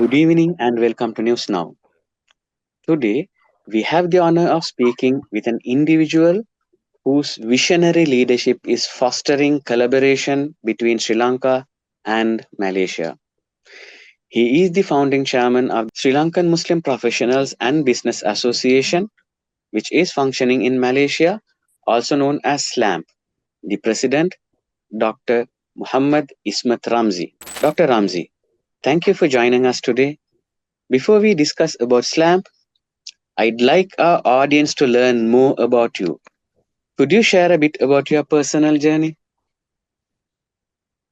Good evening and welcome to NewsNow. Today, we have the honor of speaking with an individual whose visionary leadership is fostering collaboration between Sri Lanka and Malaysia. He is the founding chairman of Sri Lankan Muslim Professionals and Business Association, which is functioning in Malaysia, also known as SLAMP. The president, Dr. Muhammad Ismath Ramzi. Dr. Ramzi, thank you for joining us today. Before we discuss about SLAMP, I'd like our audience to learn more about you. Could you share a bit about your personal journey?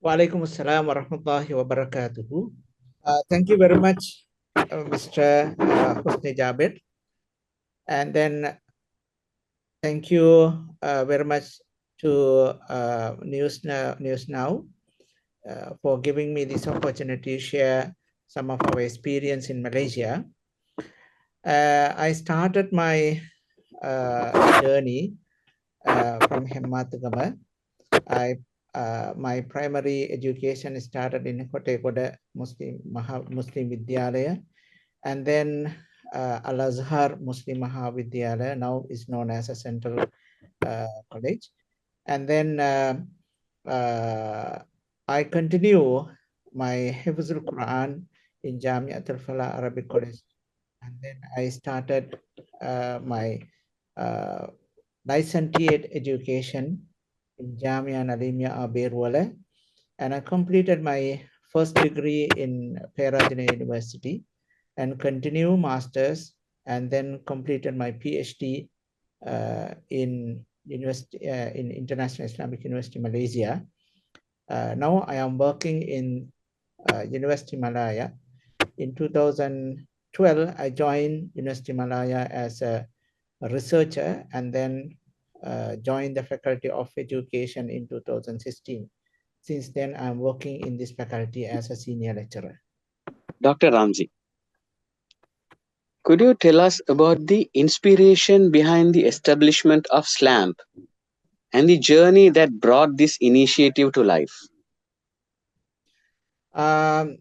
Walaikum assalam warahmatullahi wabarakatuh. Thank you very much, Mr. Husni Jabir. And then thank you very much to NewsNow for giving me this opportunity to share some of our experience in Malaysia. I started my journey from Hemmatagama. My primary education started in Kotte Muslim Vidyalaya, and then Al-Azhar Muslim Mahavidyalaya, now is known as a Central College. And then I continue my Hifzul Quran in Jamiat Al-Falah Arabic College. And then I started my licentiate education in Jamia Nalimia Aberwala, and I completed my first degree in Perajana University and continue masters, and then completed my PhD in International Islamic University Malaysia. Now I am working in University Malaya. In 2012, I joined University Malaya as a researcher, and then joined the Faculty of Education in 2016. Since then, I'm working in this faculty as a senior lecturer. Dr. Ramzi, could you tell us about the inspiration behind the establishment of SLAMP and the journey that brought this initiative to life?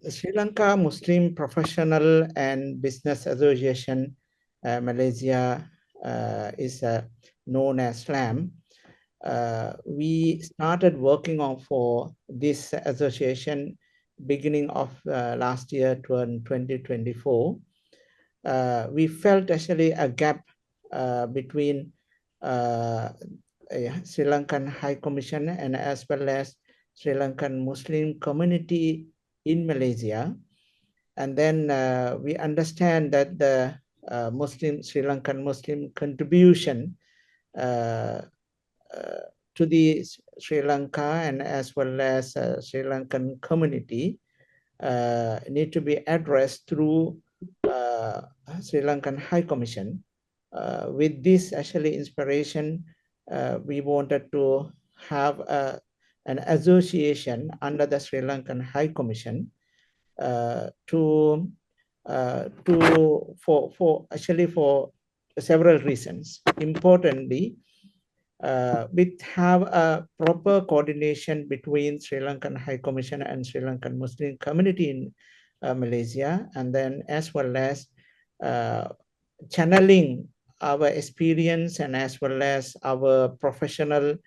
Sri Lanka Muslim Professional and Business Association, Malaysia, is known as SLAMP. We started working on for this association beginning of last year, 2024. We felt actually a gap between Sri Lankan High Commission and as well as Sri Lankan Muslim community in Malaysia. And then we understand that the Sri Lankan Muslim contribution to the Sri Lanka and as well as Sri Lankan community need to be addressed through Sri Lankan High Commission. With this actually inspiration, we wanted to have an association under the Sri Lankan High Commission for several reasons. Importantly, we have a proper coordination between Sri Lankan High Commission and Sri Lankan Muslim community in Malaysia, and then as well as channeling our experience and as well as our professional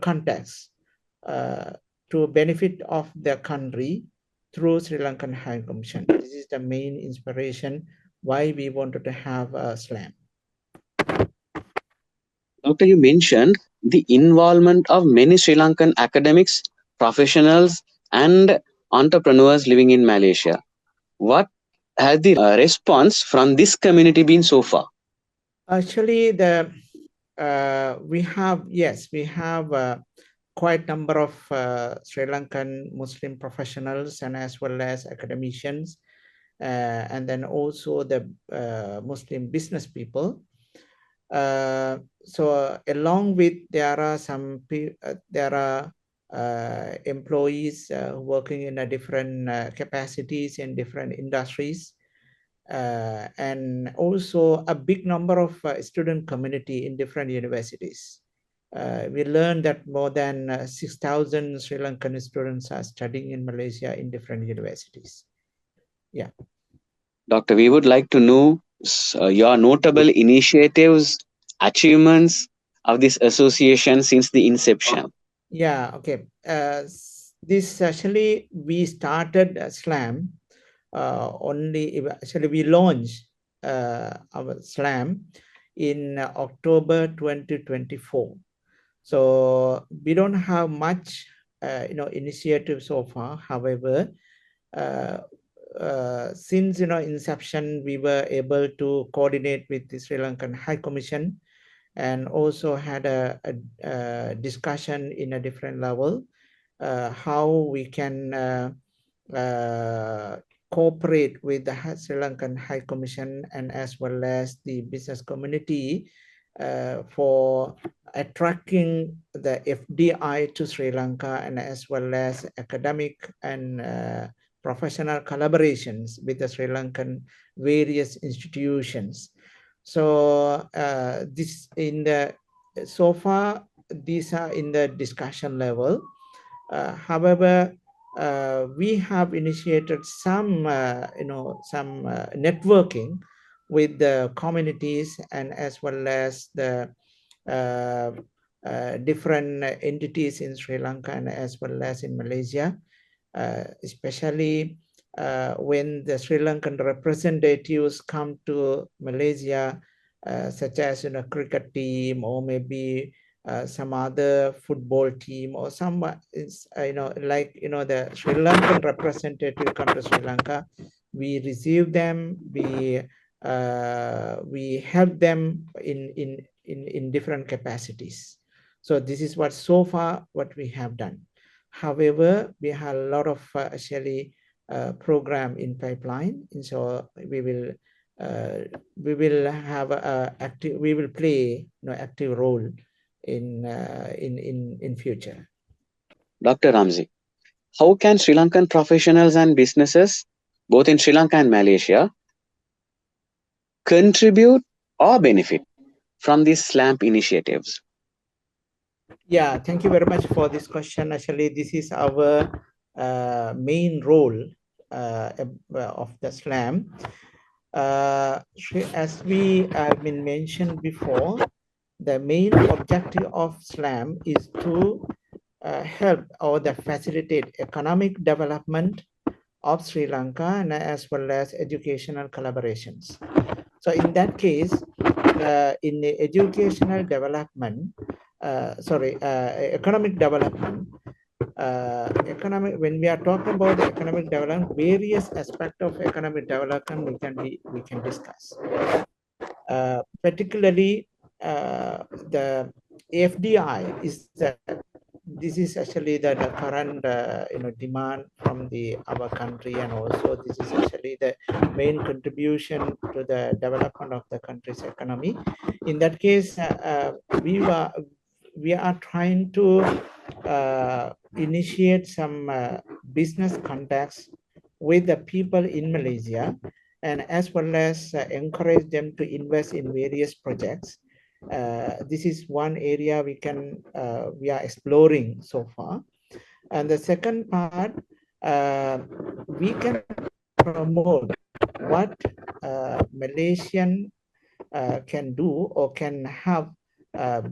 context to benefit of the country through Sri Lankan High Commission. This is the main inspiration why we wanted to have a SLAM. Doctor, you mentioned the involvement of many Sri Lankan academics, professionals, and entrepreneurs living in Malaysia. What has the response from this community been so far? Actually, we have quite number of Sri Lankan Muslim professionals and as well as academicians, and then also the Muslim business people. So along with there are some employees working in a different capacities in different industries, and also a big number of student community in different universities. we learned that more than 6,000 Sri Lankan students are studying in Malaysia in different universities. Yeah. Doctor, we would like to know your notable initiatives, achievements of this association since the inception. Yeah, okay. This actually, we started SLAM only, actually we launched our SLAM in October 2024. So we don't have much, initiative so far. However, uh, since inception, we were able to coordinate with the Sri Lankan High Commission and also had a discussion in a different level, how we can cooperate with the Sri Lankan High Commission and as well as the business community for attracting the FDI to Sri Lanka and as well as academic and professional collaborations with the Sri Lankan various institutions. So this in the so far these are in the discussion level. However, we have initiated some some networking with the communities and as well as the uh, different entities in Sri Lanka and as well as in Malaysia, especially when the Sri Lankan representatives come to Malaysia, such as cricket team or maybe some other football team or some is like the Sri Lankan representative come to Sri Lanka, we receive them, we help them in different capacities. So this is what so far what we have done. However, we have a lot of actually program in pipeline, and so we will have a active, we will play active role in future. Dr. Ramzi, how can Sri Lankan professionals and businesses, both in Sri Lanka and Malaysia, contribute or benefit from these SLAMP initiatives? Yeah, thank you very much for this question. Actually, this is our main role of the SLAM. As we have been mentioned before, the main objective of SLAM is to help or the facilitate economic development of Sri Lanka and as well as educational collaborations. So in that case, in the educational development, economic development, when we are talking about the economic development, various aspects of economic development we can discuss. Particularly, the FDI is this is actually the current demand from the our country, and also this is actually the main contribution to the development of the country's economy. In that case, we are trying to initiate some business contacts with the people in Malaysia, and as well as encourage them to invest in various projects. This is one area we are exploring so far. And the second part, we can promote what Malaysian can do or can have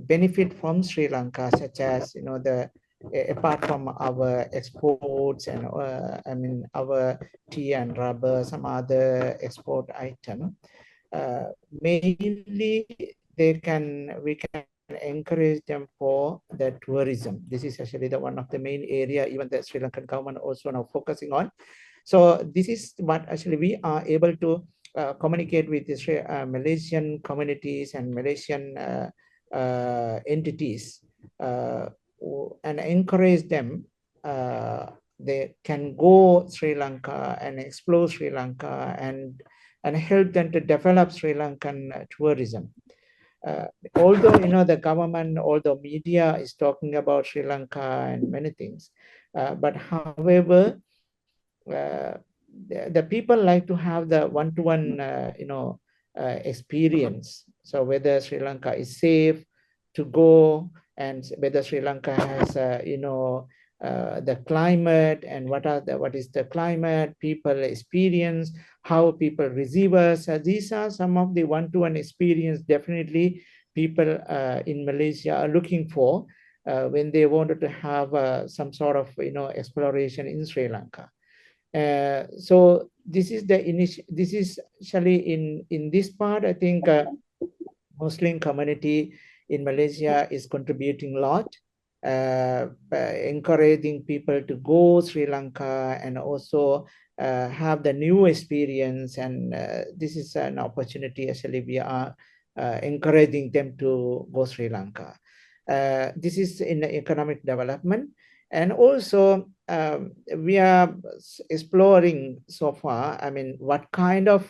benefit from Sri Lanka, such as the apart from our exports and our tea and rubber, some other export item. Mainly we can encourage them for the tourism. This is actually the one of the main area even the Sri Lankan government also now focusing on. So this is what actually we are able to communicate with the Malaysian communities and Malaysian entities and encourage them. They can go Sri Lanka and explore Sri Lanka and help them to develop Sri Lankan tourism. Although the government, although media is talking about Sri Lanka and many things, but however, the people like to have the one-to-one experience. So whether Sri Lanka is safe, to go, and whether Sri Lanka has, the climate, and what is the climate, people experience, how people receive us. These are some of the one-to-one experience definitely people in Malaysia are looking for when they wanted to have some sort of exploration in Sri Lanka. So this is this is actually in this part. I think Muslim community in Malaysia is contributing a lot, encouraging people to go Sri Lanka and also have the new experience. And this is an opportunity. Actually, we are encouraging them to go Sri Lanka. This is in the economic development. And also, we are exploring so far, I mean, what kind of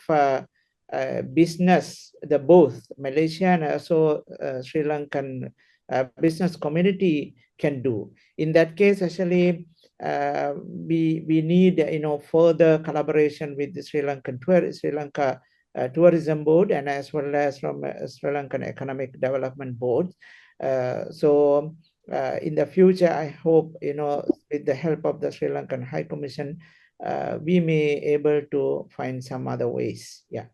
business the both Malaysian and also Sri Lankan business community can do. In that case, actually, we need further collaboration with the Sri Lanka Tourism Board, and as well as from Sri Lankan Economic Development Board. So in the future, I hope with the help of the Sri Lankan High Commission, we may able to find some other ways. Yeah.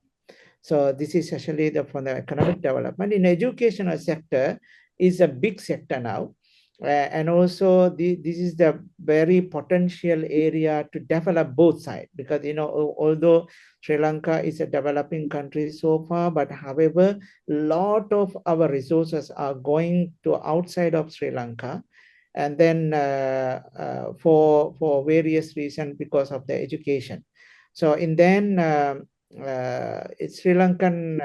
So this is actually for the economic development. In educational sector is a big sector now. And also this is the very potential area to develop both sides, because although Sri Lanka is a developing country so far, but however, a lot of our resources are going to outside of Sri Lanka, and then for various reasons because of the education. So in then Sri Lankan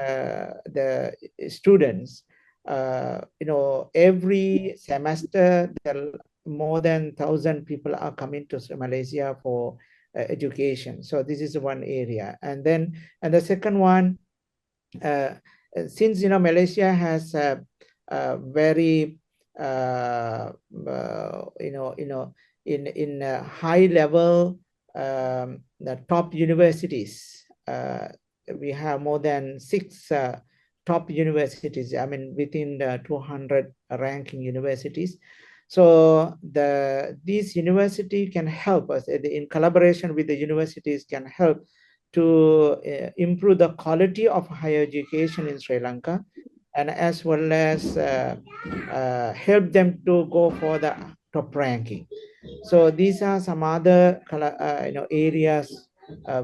the students, every semester there more than 1,000 people are coming to Malaysia for education. So this is one area. And then the second one, since Malaysia has a very in a high level the top universities. We have more than 6 top universities, I mean, within the 200 ranking universities. So these university can help us in collaboration with the universities, can help to improve the quality of higher education in Sri Lanka, and as well as help them to go for the top ranking. So these are some other areas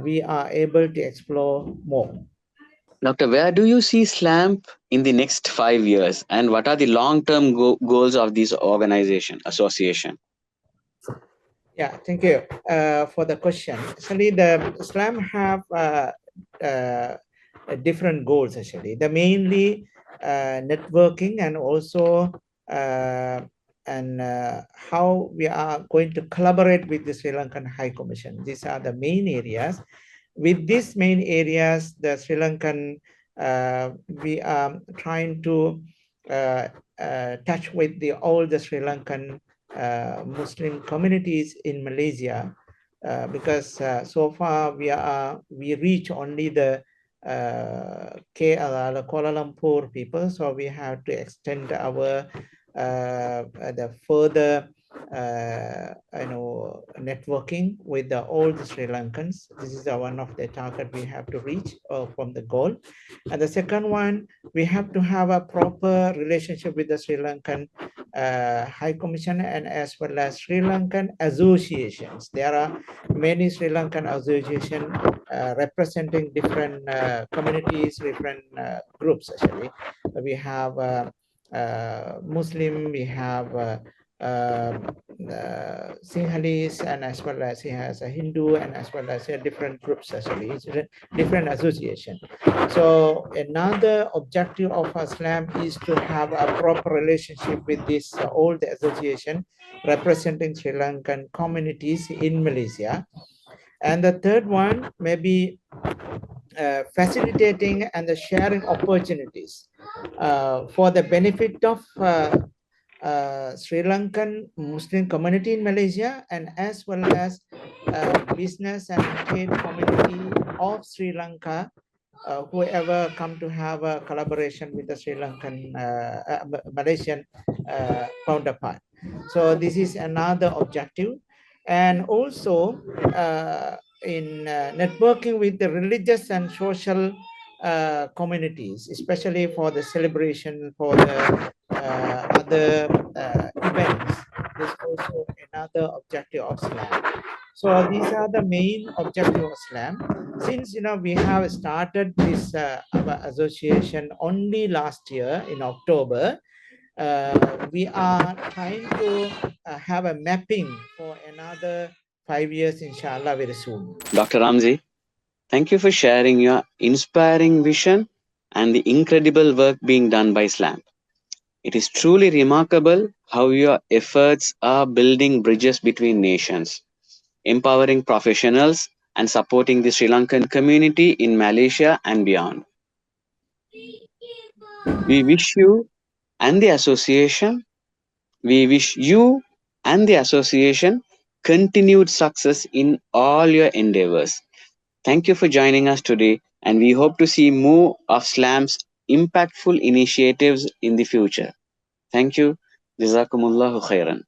we are able to explore more. Doctor, where do you see SLAMP in the next 5 years, and what are the long-term goals of this organization, association? Yeah, thank you for the question. Actually, the SLAM have different goals. Actually, the mainly networking, and also how we are going to collaborate with the Sri Lankan High Commission. These are the main areas. With these main areas, the Sri Lankan we are trying to touch with all the Sri Lankan Muslim communities in Malaysia, because so far we reach only the KL, Kuala Lumpur people, so we have to extend our the further networking with all the Sri Lankans. This is one of the target we have to reach from the goal. And the second one, we have to have a proper relationship with the Sri Lankan High Commission, and as well as Sri Lankan associations. There are many Sri Lankan associations representing different communities, different groups. Actually, we have Muslim, we have Sinhalese, and as well as he has a Hindu, and as well as different groups. Actually, it's a different association. So another objective of SLAMP is to have a proper relationship with this old association representing Sri Lankan communities in Malaysia. And the third one may be facilitating and the sharing opportunities for the benefit of Sri Lankan Muslim community in Malaysia, and as well as business and trade community of Sri Lanka whoever come to have a collaboration with the Sri Lankan, Malaysian counterpart. So this is another objective. And also in networking with the religious and social communities, especially for the celebration, for the other events. There's also another objective of SLAM. So these are the main objective of SLAM. Since we have started this our association only last year in October, we are trying to have a mapping for another 5 years, inshallah, very soon. Dr. Ramzi, thank you for sharing your inspiring vision and the incredible work being done by SLAMP. It is truly remarkable how your efforts are building bridges between nations, empowering professionals, and supporting the Sri Lankan community in Malaysia and beyond. We wish you and the association, we wish you and the association continued success in all your endeavors. Thank you for joining us today, and we hope to see more of SLAM's impactful initiatives in the future. Thank you. Jazakumullahu khairan.